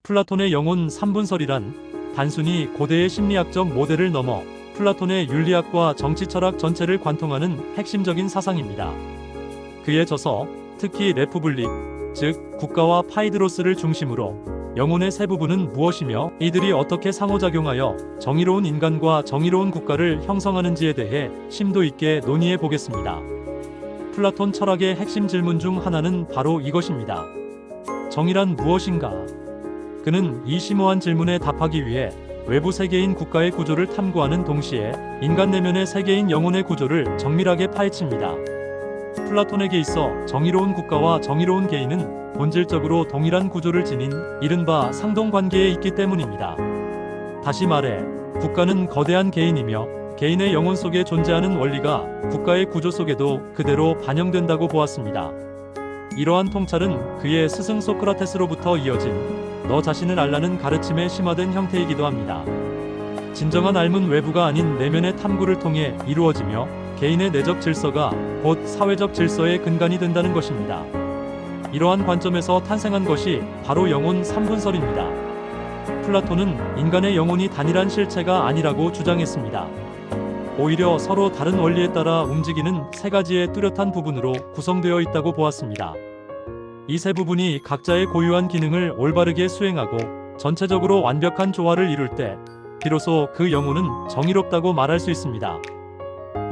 플라톤의 영혼 3분설이란 단순히 고대의 심리학적 모델을 넘어 플라톤의 윤리학과 정치철학 전체를 관통하는 핵심적인 사상입니다. 그의 저서, 특히 레푸블릭, 즉 국가와 파이드로스를 중심으로 영혼의 세 부분은 무엇이며 이들이 어떻게 상호작용하여 정의로운 인간과 정의로운 국가를 형성하는지에 대해 심도 있게 논의해 보겠습니다. 플라톤 철학의 핵심 질문 중 하나는 바로 이것입니다. 정의란 무엇인가? 그는 이 심오한 질문에 답하기 위해 외부 세계인 국가의 구조를 탐구하는 동시에 인간 내면의 세계인 영혼의 구조를 정밀하게 파헤칩니다. 플라톤에게 있어 정의로운 국가와 정의로운 개인은 본질적으로 동일한 구조를 지닌 이른바 상동관계에 있기 때문입니다. 다시 말해, 국가는 거대한 개인이며 개인의 영혼 속에 존재하는 원리가 국가의 구조 속에도 그대로 반영된다고 보았습니다. 이러한 통찰은 그의 스승 소크라테스로부터 이어진 너 자신을 알라는 가르침에 심화된 형태이기도 합니다. 진정한 삶은 외부가 아닌 내면의 탐구를 통해 이루어지며 개인의 내적 질서가 곧 사회적 질서의 근간이 된다는 것입니다. 이러한 관점에서 탄생한 것이 바로 영혼 3분설입니다. 플라톤은 인간의 영혼이 단일한 실체가 아니라고 주장했습니다. 오히려 서로 다른 원리에 따라 움직이는 세 가지의 뚜렷한 부분으로 구성되어 있다고 보았습니다. 이 세 부분이 각자의 고유한 기능을 올바르게 수행하고 전체적으로 완벽한 조화를 이룰 때 비로소 그 영혼은 정의롭다고 말할 수 있습니다.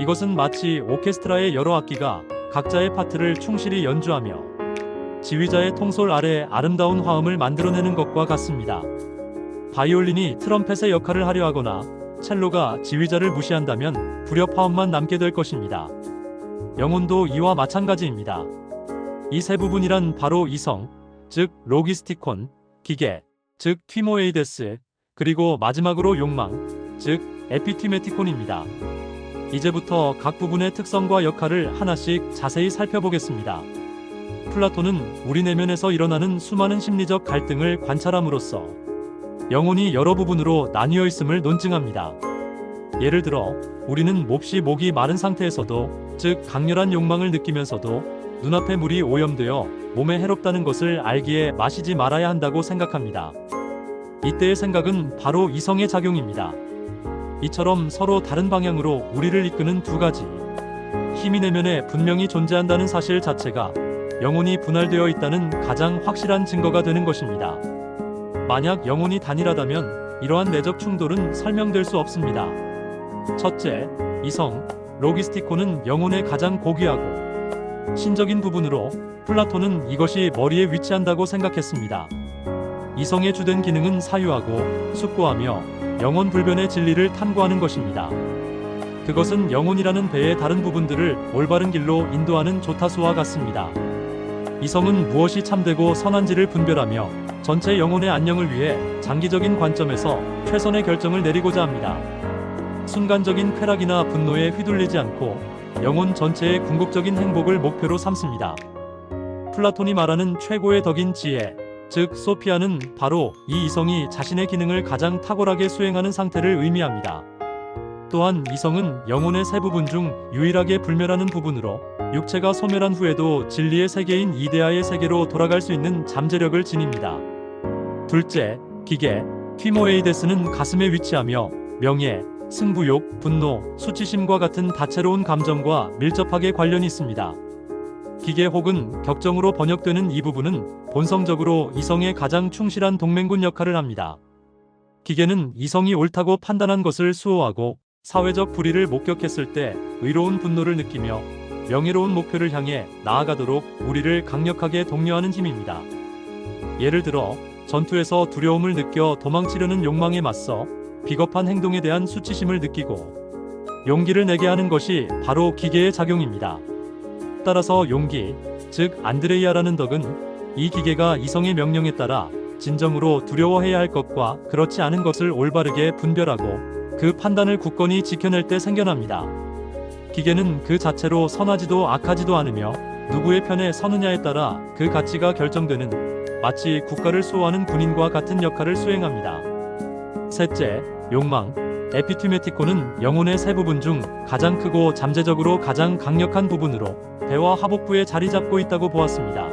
이것은 마치 오케스트라의 여러 악기가 각자의 파트를 충실히 연주하며 지휘자의 통솔 아래 아름다운 화음을 만들어내는 것과 같습니다. 바이올린이 트럼펫의 역할을 하려 하거나 첼로가 지휘자를 무시한다면 불협화음만 남게 될 것입니다. 영혼도 이와 마찬가지입니다. 이 세 부분이란 바로 이성, 즉 로기스티콘, 기계, 즉 튀모에이데스, 그리고 마지막으로 욕망, 즉 에피티메티콘입니다. 이제부터 각 부분의 특성과 역할을 하나씩 자세히 살펴보겠습니다. 플라톤은 우리 내면에서 일어나는 수많은 심리적 갈등을 관찰함으로써 영혼이 여러 부분으로 나뉘어 있음을 논증합니다. 예를 들어 우리는 몹시 목이 마른 상태에서도, 즉 강렬한 욕망을 느끼면서도 눈앞에 물이 오염되어 몸에 해롭다는 것을 알기에 마시지 말아야 한다고 생각합니다. 이때의 생각은 바로 이성의 작용입니다. 이처럼 서로 다른 방향으로 우리를 이끄는 두 가지 힘이 내면에 분명히 존재한다는 사실 자체가 영혼이 분할되어 있다는 가장 확실한 증거가 되는 것입니다. 만약 영혼이 단일하다면 이러한 내적 충돌은 설명될 수 없습니다. 첫째, 이성, 로기스티콘은 영혼의 가장 고귀하고 신적인 부분으로 플라톤은 이것이 머리에 위치한다고 생각했습니다. 이성의 주된 기능은 사유하고 숙고하며 영혼 불변의 진리를 탐구하는 것입니다. 그것은 영혼이라는 배의 다른 부분들을 올바른 길로 인도하는 조타수와 같습니다. 이성은 무엇이 참되고 선한지를 분별하며 전체 영혼의 안녕을 위해 장기적인 관점에서 최선의 결정을 내리고자 합니다. 순간적인 쾌락이나 분노에 휘둘리지 않고 영혼 전체의 궁극적인 행복을 목표로 삼습니다. 플라톤이 말하는 최고의 덕인 지혜, 즉 소피아는 바로 이 이성이 자신의 기능을 가장 탁월하게 수행하는 상태를 의미합니다. 또한 이성은 영혼의 세 부분 중 유일하게 불멸하는 부분으로 육체가 소멸한 후에도 진리의 세계인 이데아의 세계로 돌아갈 수 있는 잠재력을 지닙니다. 둘째, 기계, 튀모에이데스는 가슴에 위치하며 명예, 승부욕, 분노, 수치심과 같은 다채로운 감정과 밀접하게 관련이 있습니다. 기계 혹은 격정으로 번역되는 이 부분은 본성적으로 이성의 가장 충실한 동맹군 역할을 합니다. 기계는 이성이 옳다고 판단한 것을 수호하고 사회적 불의를 목격했을 때 의로운 분노를 느끼며 명예로운 목표를 향해 나아가도록 우리를 강력하게 독려하는 힘입니다. 예를 들어 전투에서 두려움을 느껴 도망치려는 욕망에 맞서 비겁한 행동에 대한 수치심을 느끼고 용기를 내게 하는 것이 바로 기계의 작용입니다. 따라서 용기, 즉 안드레이아라는 덕은 이 기계가 이성의 명령에 따라 진정으로 두려워해야 할 것과 그렇지 않은 것을 올바르게 분별하고 그 판단을 굳건히 지켜낼 때 생겨납니다. 기계는 그 자체로 선하지도 악하지도 않으며 누구의 편에 서느냐에 따라 그 가치가 결정되는 마치 국가를 수호하는 군인과 같은 역할을 수행합니다. 셋째, 욕망, 에피티메티콘은 영혼의 세 부분 중 가장 크고 잠재적으로 가장 강력한 부분으로 배와 하복부에 자리 잡고 있다고 보았습니다.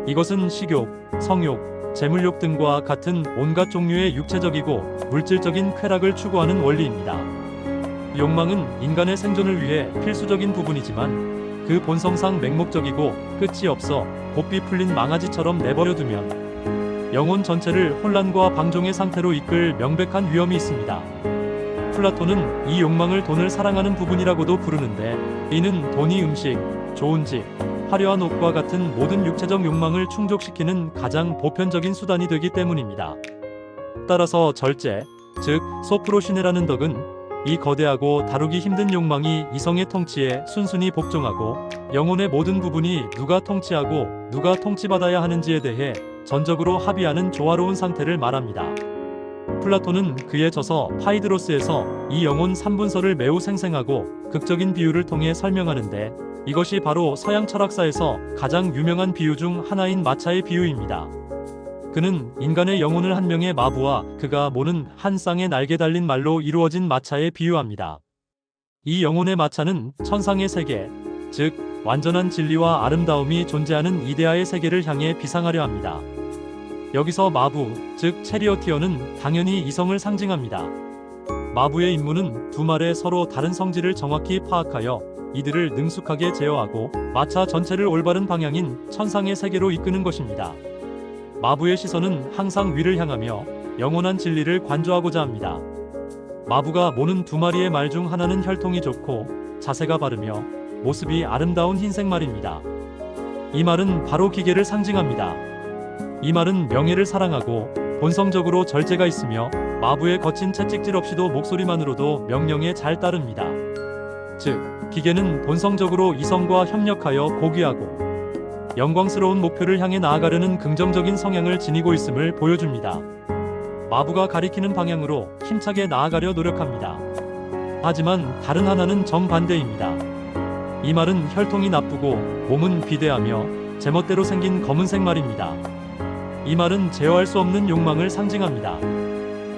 이것은 식욕, 성욕, 재물욕 등과 같은 온갖 종류의 육체적이고 물질적인 쾌락을 추구하는 원리입니다. 욕망은 인간의 생존을 위해 필수적인 부분이지만 그 본성상 맹목적이고 끝이 없어 고삐 풀린 망아지처럼 내버려두면 영혼 전체를 혼란과 방종의 상태로 이끌 명백한 위험이 있습니다. 플라톤은 이 욕망을 돈을 사랑하는 부분이라고도 부르는데, 이는 돈이 음식, 좋은 집, 화려한 옷과 같은 모든 육체적 욕망을 충족시키는 가장 보편적인 수단이 되기 때문입니다. 따라서 절제, 즉 소프로시네라는 덕은 이 거대하고 다루기 힘든 욕망이 이성의 통치에 순순히 복종하고 영혼의 모든 부분이 누가 통치하고 누가 통치받아야 하는지에 대해 전적으로 합의하는 조화로운 상태를 말합니다. 플라톤은 그의 저서 파이드로스에서 이 영혼 3분설을 매우 생생하고 극적인 비유를 통해 설명하는데, 이것이 바로 서양 철학사에서 가장 유명한 비유 중 하나인 마차의 비유입니다. 그는 인간의 영혼을 한 명의 마부와 그가 모는 한 쌍의 날개 달린 말로 이루어진 마차에 비유합니다. 이 영혼의 마차는 천상의 세계, 즉 완전한 진리와 아름다움이 존재하는 이데아의 세계를 향해 비상하려 합니다. 여기서 마부, 즉 체리어티어는 당연히 이성을 상징합니다. 마부의 임무는 두 말의 서로 다른 성질을 정확히 파악하여 이들을 능숙하게 제어하고 마차 전체를 올바른 방향인 천상의 세계로 이끄는 것입니다. 마부의 시선은 항상 위를 향하며 영원한 진리를 관조하고자 합니다. 마부가 모는 두 마리의 말 중 하나는 혈통이 좋고 자세가 바르며 모습이 아름다운 흰색 말입니다. 이 말은 바로 기계를 상징합니다. 이 말은 명예를 사랑하고 본성적으로 절제가 있으며 마부의 거친 채찍질 없이도 목소리만으로도 명령에 잘 따릅니다. 즉, 기계는 본성적으로 이성과 협력하여 고귀하고 영광스러운 목표를 향해 나아가려는 긍정적인 성향을 지니고 있음을 보여줍니다. 마부가 가리키는 방향으로 힘차게 나아가려 노력합니다. 하지만 다른 하나는 정반대입니다. 이 말은 혈통이 나쁘고 몸은 비대하며 제멋대로 생긴 검은색 말입니다. 이 말은 제어할 수 없는 욕망을 상징합니다.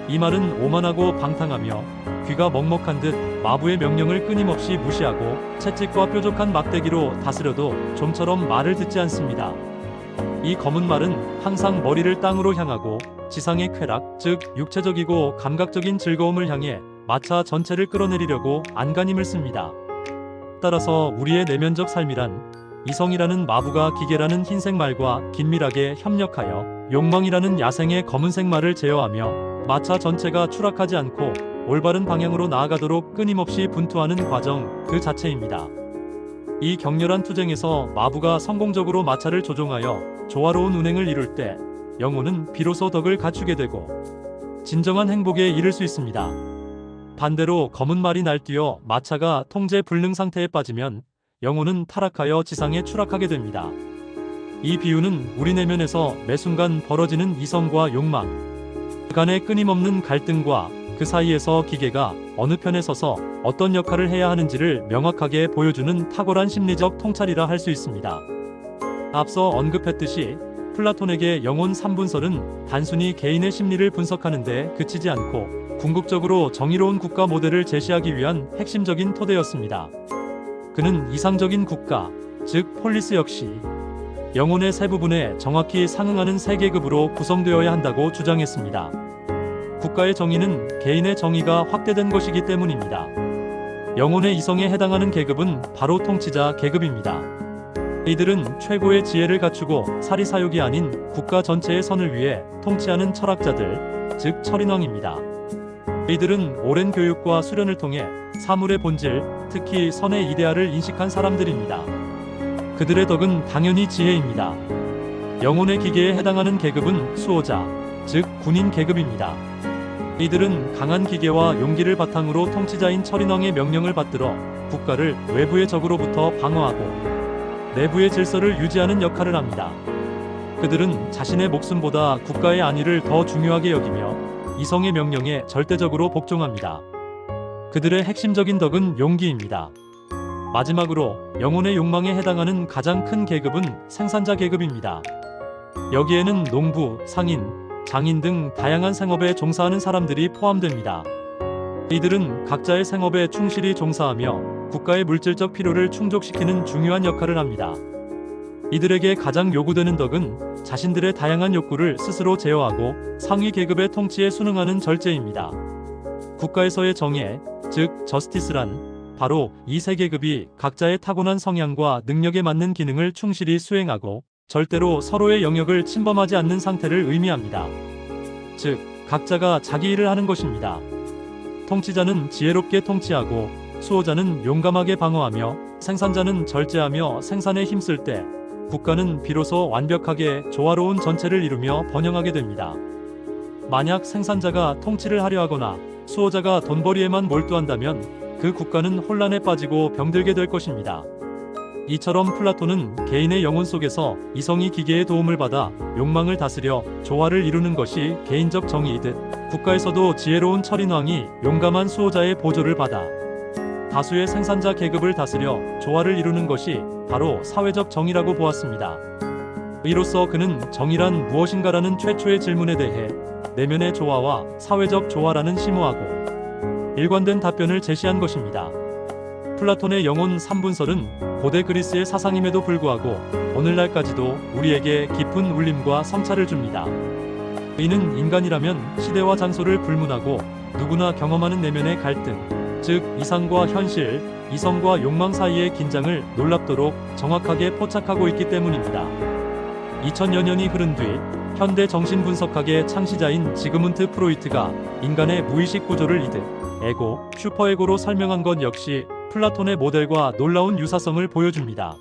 이 말은 오만하고 방탕하며 귀가 먹먹한 듯 마부의 명령을 끊임없이 무시하고 채찍과 뾰족한 막대기로 다스려도 좀처럼 말을 듣지 않습니다. 이 검은 말은 항상 머리를 땅으로 향하고 지상의 쾌락, 즉 육체적이고 감각적인 즐거움을 향해 마차 전체를 끌어내리려고 안간힘을 씁니다. 따라서 우리의 내면적 삶이란 이성이라는 마부가 기계라는 흰색 말과 긴밀하게 협력하여 욕망이라는 야생의 검은색 말을 제어하며 마차 전체가 추락하지 않고 올바른 방향으로 나아가도록 끊임없이 분투하는 과정 그 자체입니다. 이 격렬한 투쟁에서 마부가 성공적으로 마차를 조종하여 조화로운 운행을 이룰 때 영혼은 비로소 덕을 갖추게 되고 진정한 행복에 이를 수 있습니다. 반대로 검은 말이 날뛰어 마차가 통제 불능 상태에 빠지면 영혼은 타락하여 지상에 추락하게 됩니다. 이 비유는 우리 내면에서 매 순간 벌어지는 이성과 욕망 간의 끊임없는 갈등과 그 사이에서 기계가 어느 편에 서서 어떤 역할을 해야 하는지를 명확하게 보여주는 탁월한 심리적 통찰이라 할 수 있습니다. 앞서 언급했듯이 플라톤에게 영혼 3분설은 단순히 개인의 심리를 분석하는 데 그치지 않고 궁극적으로 정의로운 국가 모델을 제시하기 위한 핵심적인 토대였습니다. 그는 이상적인 국가, 즉 폴리스 역시 영혼의 세 부분에 정확히 상응하는 세 계급으로 구성되어야 한다고 주장했습니다. 국가의 정의는 개인의 정의가 확대된 것이기 때문입니다. 영혼의 이성에 해당하는 계급은 바로 통치자 계급입니다. 이들은 최고의 지혜를 갖추고 사리사욕이 아닌 국가 전체의 선을 위해 통치하는 철학자들, 즉 철인왕입니다. 이들은 오랜 교육과 수련을 통해 사물의 본질, 특히 선의 이데아를 인식한 사람들입니다. 그들의 덕은 당연히 지혜입니다. 영혼의 기계에 해당하는 계급은 수호자, 즉 군인 계급입니다. 이들은 강한 기계와 용기를 바탕으로 통치자인 철인왕의 명령을 받들어 국가를 외부의 적으로부터 방어하고 내부의 질서를 유지하는 역할을 합니다. 그들은 자신의 목숨보다 국가의 안위를 더 중요하게 여기며 이성의 명령에 절대적으로 복종합니다. 그들의 핵심적인 덕은 용기입니다. 마지막으로 영혼의 욕망에 해당하는 가장 큰 계급은 생산자 계급입니다. 여기에는 농부, 상인, 장인 등 다양한 생업에 종사하는 사람들이 포함됩니다. 이들은 각자의 생업에 충실히 종사하며 국가의 물질적 필요를 충족시키는 중요한 역할을 합니다. 이들에게 가장 요구되는 덕은 자신들의 다양한 욕구를 스스로 제어하고 상위 계급의 통치에 순응하는 절제입니다. 국가에서의 정의, 즉 저스티스란 바로 이 세 계급이 각자의 타고난 성향과 능력에 맞는 기능을 충실히 수행하고 절대로 서로의 영역을 침범하지 않는 상태를 의미합니다. 즉, 각자가 자기 일을 하는 것입니다. 통치자는 지혜롭게 통치하고 수호자는 용감하게 방어하며 생산자는 절제하며 생산에 힘쓸 때 국가는 비로소 완벽하게 조화로운 전체를 이루며 번영하게 됩니다. 만약 생산자가 통치를 하려 하거나 수호자가 돈벌이에만 몰두한다면 그 국가는 혼란에 빠지고 병들게 될 것입니다. 이처럼 플라톤은 개인의 영혼 속에서 이성이 기계의 도움을 받아 욕망을 다스려 조화를 이루는 것이 개인적 정의이듯 국가에서도 지혜로운 철인왕이 용감한 수호자의 보조를 받아 다수의 생산자 계급을 다스려 조화를 이루는 것이 바로 사회적 정의라고 보았습니다. 이로써 그는 정의란 무엇인가라는 최초의 질문에 대해 내면의 조화와 사회적 조화라는 심오하고 일관된 답변을 제시한 것입니다. 플라톤의 영혼 3분설은 고대 그리스의 사상임에도 불구하고 오늘날까지도 우리에게 깊은 울림과 성찰을 줍니다. 이는 인간이라면 시대와 장소를 불문하고 누구나 경험하는 내면의 갈등, 즉 이상과 현실, 이성과 욕망 사이의 긴장을 놀랍도록 정확하게 포착하고 있기 때문입니다. 2000여 년이 흐른 뒤 현대 정신분석학의 창시자인 지그문트 프로이트가 인간의 무의식 구조를 이득, 에고, 슈퍼에고로 설명한 것 역시 플라톤의 모델과 놀라운 유사성을 보여줍니다.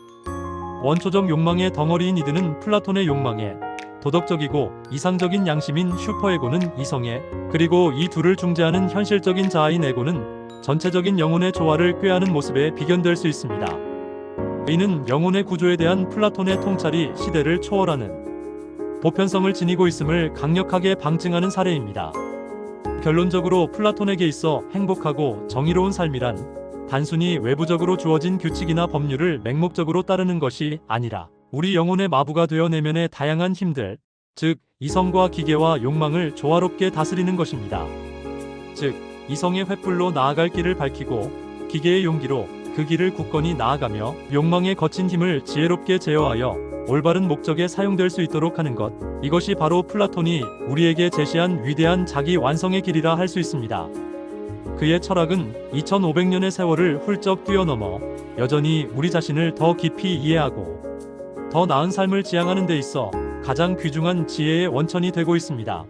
원초적 욕망의 덩어리인 이드는 플라톤의 욕망에, 도덕적이고 이상적인 양심인 슈퍼에고는 이성에, 그리고 이 둘을 중재하는 현실적인 자아인 에고는 전체적인 영혼의 조화를 꾀하는 모습에 비견될 수 있습니다. 이는 영혼의 구조에 대한 플라톤의 통찰이 시대를 초월하는 보편성을 지니고 있음을 강력하게 방증하는 사례입니다. 결론적으로 플라톤에게 있어 행복하고 정의로운 삶이란 단순히 외부적으로 주어진 규칙이나 법률을 맹목적으로 따르는 것이 아니라 우리 영혼의 마부가 되어 내면의 다양한 힘들, 즉 이성과 기계와 욕망을 조화롭게 다스리는 것입니다. 즉 이성의 횃불로 나아갈 길을 밝히고 기계의 용기로 그 길을 굳건히 나아가며 욕망의 거친 힘을 지혜롭게 제어하여 올바른 목적에 사용될 수 있도록 하는 것, 이것이 바로 플라톤이 우리에게 제시한 위대한 자기 완성의 길이라 할 수 있습니다. 그의 철학은 2500년의 세월을 훌쩍 뛰어넘어 여전히 우리 자신을 더 깊이 이해하고 더 나은 삶을 지향하는 데 있어 가장 귀중한 지혜의 원천이 되고 있습니다.